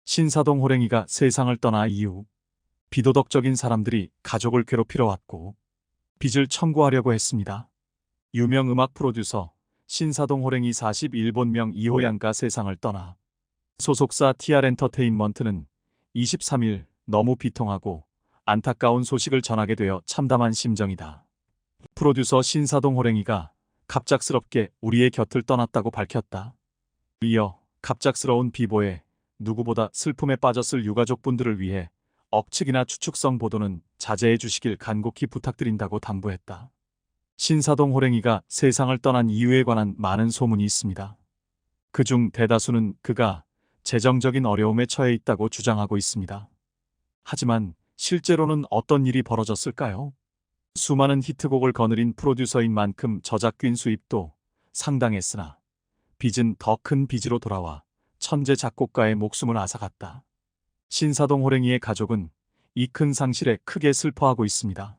신사동 호랭이가 세상을 떠나 이후 비도덕적인 사람들이 가족을 괴롭히러 왔고 빚을 청구하려고 했습니다. 유명 음악 프로듀서 신사동 호랭이 41본명 이호양가 세상을 떠나 소속사 TR엔터테인먼트는 23일 너무 비통하고 안타까운 소식을 전하게 되어 참담한 심정이다. 프로듀서 신사동 호랭이가 갑작스럽게 우리의 곁을 떠났다고 밝혔다. 이어 갑작스러운 비보에 누구보다 슬픔에 빠졌을 유가족분들을 위해 억측이나 추측성 보도는 자제해 주시길 간곡히 부탁드린다고 당부했다. 신사동 호랭이가 세상을 떠난 이유에 관한 많은 소문이 있습니다. 그중 대다수는 그가 재정적인 어려움에 처해 있다고 주장하고 있습니다. 하지만 실제로는 어떤 일이 벌어졌을까요? 수많은 히트곡을 거느린 프로듀서인 만큼 저작권 수입도 상당했으나 빚은 더 큰 빚으로 돌아와 천재 작곡가의 목숨을 앗아갔다. 신사동 호랭이의 가족은 이 큰 상실에 크게 슬퍼하고 있습니다.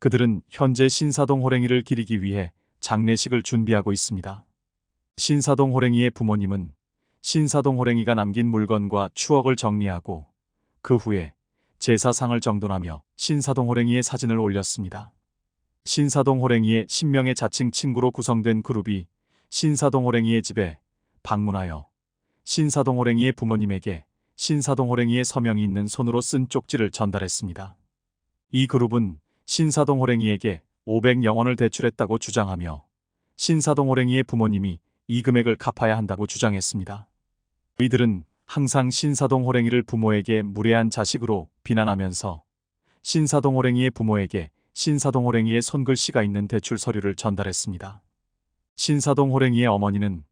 그들은 현재 신사동 호랭이를 기리기 위해 장례식을 준비하고 있습니다. 신사동 호랭이의 부모님은 신사동 호랭이가 남긴 물건과 추억을 정리하고 그 후에 제사상을 정돈하며 신사동 호랭이의 사진을 올렸습니다. 신사동 호랭이의 10명의 자칭 친구로 구성된 그룹이 신사동 호랭이의 집에 방문하여 신사동 호랭이의 부모님에게 신사동 호랭이의 서명이 있는 손으로 쓴 쪽지를 전달했습니다. 이 그룹은 신사동 호랭이에게 500영원을 대출했다고 주장하며 신사동 호랭이의 부모님이 이 금액을 갚아야 한다고 주장했습니다. 이들은 항상 신사동 호랭이를 부모에게 무례한 자식으로 비난하면서 신사동 호랭이의 부모에게 신사동 호랭이의 손글씨가 있는 대출 서류를 전달했습니다. 신사동 호랭이의 어머니는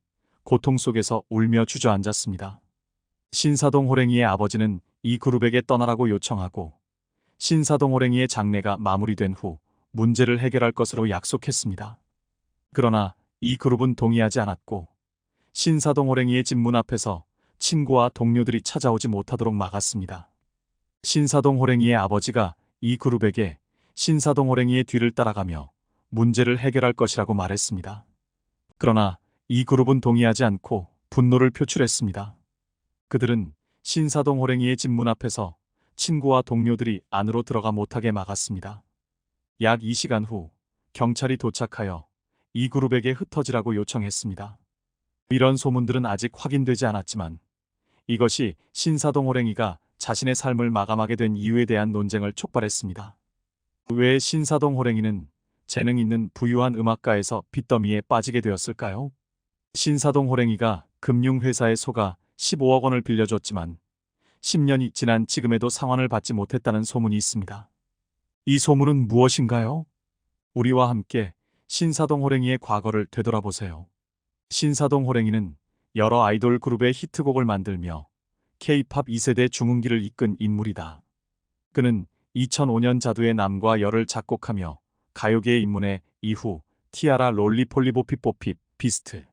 고통 속에서 울며 주저앉았습니다. 신사동 호랭이의 아버지는 이 그룹에게 떠나라고 요청하고 신사동 호랭이의 장례가 마무리된 후 문제를 해결할 것으로 약속했습니다. 그러나 이 그룹은 동의하지 않았고 신사동 호랭이의 집 문 앞에서 친구와 동료들이 찾아오지 못하도록 막았습니다. 신사동 호랭이의 아버지가 이 그룹에게 신사동 호랭이의 뒤를 따라가며 문제를 해결할 것이라고 말했습니다. 그러나 이 그룹은 동의하지 않고 분노를 표출했습니다. 그들은 신사동 호랭이의 집 문 앞에서 친구와 동료들이 안으로 들어가 못하게 막았습니다. 약 2시간 후 경찰이 도착하여 이 그룹에게 흩어지라고 요청했습니다. 이런 소문들은 아직 확인되지 않았지만 이것이 신사동 호랭이가 자신의 삶을 마감하게 된 이유에 대한 논쟁을 촉발했습니다. 왜 신사동 호랭이는 재능 있는 부유한 음악가에서 빚더미에 빠지게 되었을까요? 신사동 호랭이가 금융회사에 속아 15억 원을 빌려줬지만 10년이 지난 지금에도 상환을 받지 못했다는 소문이 있습니다. 이 소문은 무엇인가요? 우리와 함께 신사동 호랭이의 과거를 되돌아보세요. 신사동 호랭이는 여러 아이돌 그룹의 히트곡을 만들며 K-팝 2세대 중흥기를 이끈 인물이다. 그는 2005년 자두의 남과 여를 작곡하며 가요계에 입문해 이후 티아라, 롤리폴리보피뽀핍, 비스트,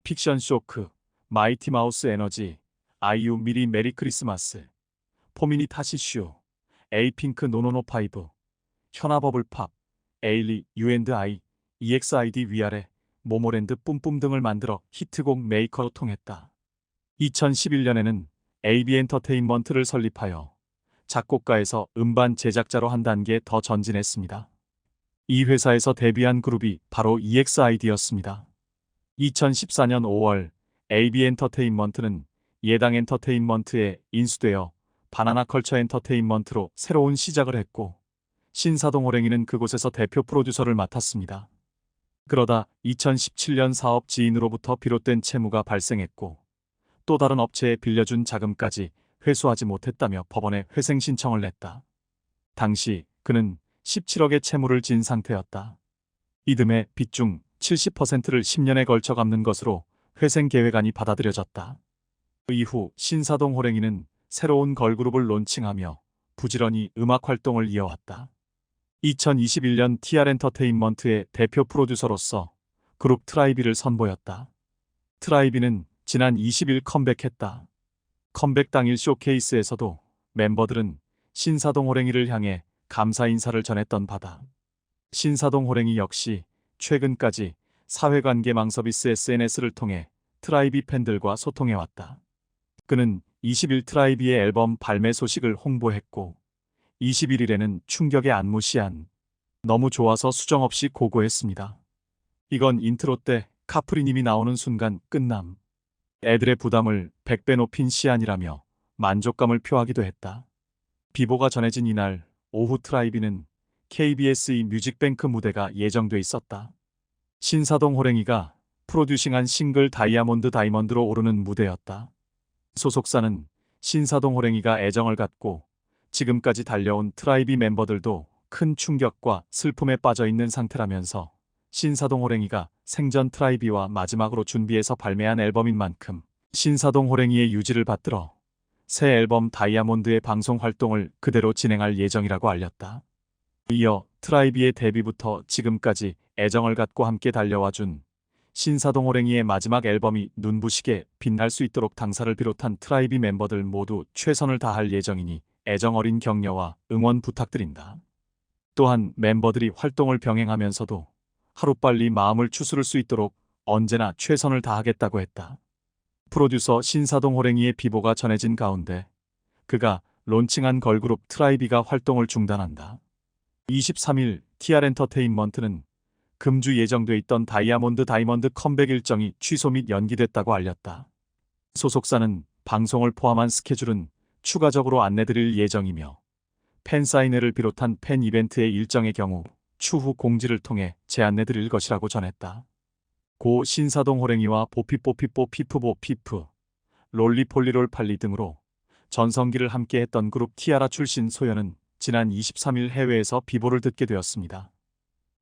픽션 쇼크, 마이티 마우스 에너지, 아이유 미리 메리 크리스마스, 포미닛 하시슈, 에이핑크 노노노5, 현아 버블팝, 에일리, U&I, EXID 위아래, 모모랜드 뿜뿜 등을 만들어 히트곡 메이커로 통했다. 2011년에는 AB엔터테인먼트를 설립하여 작곡가에서 음반 제작자로 한 단계 더 전진했습니다. 이 회사에서 데뷔한 그룹이 바로 EXID였습니다. 2014년 5월 AB엔터테인먼트는 예당 엔터테인먼트에 인수되어 바나나컬처 엔터테인먼트로 새로운 시작을 했고 신사동 호랭이는 그곳에서 대표 프로듀서를 맡았습니다. 그러다 2017년 사업 지인으로부터 비롯된 채무가 발생했고 또 다른 업체에 빌려준 자금까지 회수하지 못했다며 법원에 회생 신청을 냈다. 당시 그는 17억의 채무를 진 상태였다. 이듬해 빚 중 70%를 10년에 걸쳐 갚는 것으로 회생 계획안이 받아들여졌다. 이후 신사동 호랭이는 새로운 걸그룹을 론칭하며 부지런히 음악 활동을 이어왔다. 2021년 TR엔터테인먼트의 대표 프로듀서로서 그룹 트라이비를 선보였다. 트라이비는 지난 20일 컴백했다. 컴백 당일 쇼케이스에서도 멤버들은 신사동 호랭이를 향해 감사 인사를 전했던 바다. 신사동 호랭이 역시 최근까지 사회관계망 서비스 SNS를 통해 트라이비 팬들과 소통해왔다. 그는 20일 트라이비의 앨범 발매 소식을 홍보했고 21일에는 충격의 안무시안 너무 좋아서 수정 없이 고고했습니다. 이건 인트로 때 카프리님이 나오는 순간 끝남. 애들의 부담을 100배 높인 시안이라며 만족감을 표하기도 했다. 비보가 전해진 이날 오후 트라이비는 KBS의 뮤직뱅크 무대가 예정돼 있었다. 신사동 호랭이가 프로듀싱한 싱글 다이아몬드로 오르는 무대였다. 소속사는 신사동 호랭이가 애정을 갖고 지금까지 달려온 트라이비 멤버들도 큰 충격과 슬픔에 빠져 있는 상태라면서 신사동 호랭이가 생전 트라이비와 마지막으로 준비해서 발매한 앨범인 만큼 신사동 호랭이의 유지를 받들어 새 앨범 다이아몬드의 방송 활동을 그대로 진행할 예정이라고 알렸다. 이어 트라이비의 데뷔부터 지금까지 애정을 갖고 함께 달려와준 신사동 호랭이의 마지막 앨범이 눈부시게 빛날 수 있도록 당사를 비롯한 트라이비 멤버들 모두 최선을 다할 예정이니 애정 어린 격려와 응원 부탁드린다. 또한 멤버들이 활동을 병행하면서도 하루빨리 마음을 추스를 수 있도록 언제나 최선을 다하겠다고 했다. 프로듀서 신사동 호랭이의 비보가 전해진 가운데 그가 론칭한 걸그룹 트라이비가 활동을 중단한다. 23일 TR엔터테인먼트는 금주 예정돼 있던 다이아몬드 컴백 일정이 취소 및 연기됐다고 알렸다. 소속사는 방송을 포함한 스케줄은 추가적으로 안내드릴 예정이며 팬사인회를 비롯한 팬 이벤트의 일정의 경우 추후 공지를 통해 제안해드릴 것이라고 전했다. 고 신사동 호랭이와 보피뽀피뽀 피프보 피프, 롤리폴리롤 팔리 등으로 전성기를 함께했던 그룹 티아라 출신 소연은 지난 23일 해외에서 비보를 듣게 되었습니다.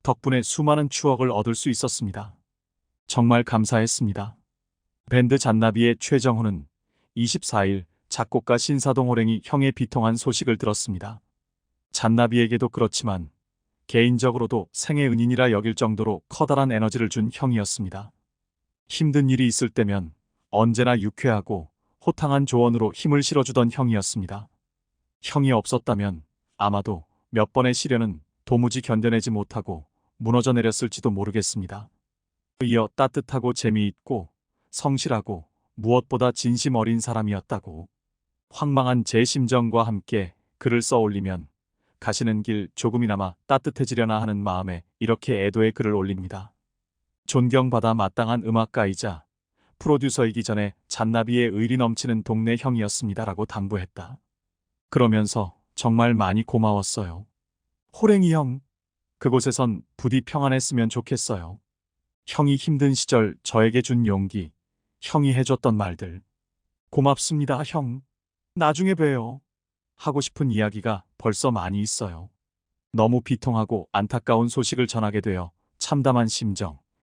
덕분에 수많은 추억을 얻을 수 있었습니다. 정말 감사했습니다. 밴드 잔나비의 최정훈은 24일 작곡가 신사동 호랭이 형의 비통한 소식을 들었습니다. 잔나비에게도 그렇지만 개인적으로도 생애 은인이라 여길 정도로 커다란 에너지를 준 형이었습니다. 힘든 일이 있을 때면 언제나 유쾌하고 호탕한 조언으로 힘을 실어주던 형이었습니다. 형이 없었다면 아마도 몇 번의 시련은 도무지 견뎌내지 못하고 무너져 내렸을지도 모르겠습니다. 이어 따뜻하고 재미있고 성실하고 무엇보다 진심 어린 사람이었다고. 황망한 제 심정과 함께 글을 써올리면 가시는 길 조금이나마 따뜻해지려나 하는 마음에 이렇게 애도의 글을 올립니다. 존경받아 마땅한 음악가이자 프로듀서이기 전에 잔나비의 의리 넘치는 동네 형이었습니다라고 당부했다. 그러면서 정말 많이 고마웠어요. 호랭이 형, 그곳에선 부디 평안했으면 좋겠어요. 형이 힘든 시절 저에게 준 용기, 형이 해줬던 말들. 고맙습니다, 형. 나중에 봬요. 하고 싶은 이야기가 벌써 많이 있어요. 너무 비통하고 안타까운 소식을 전하게 되어 참담한 심정.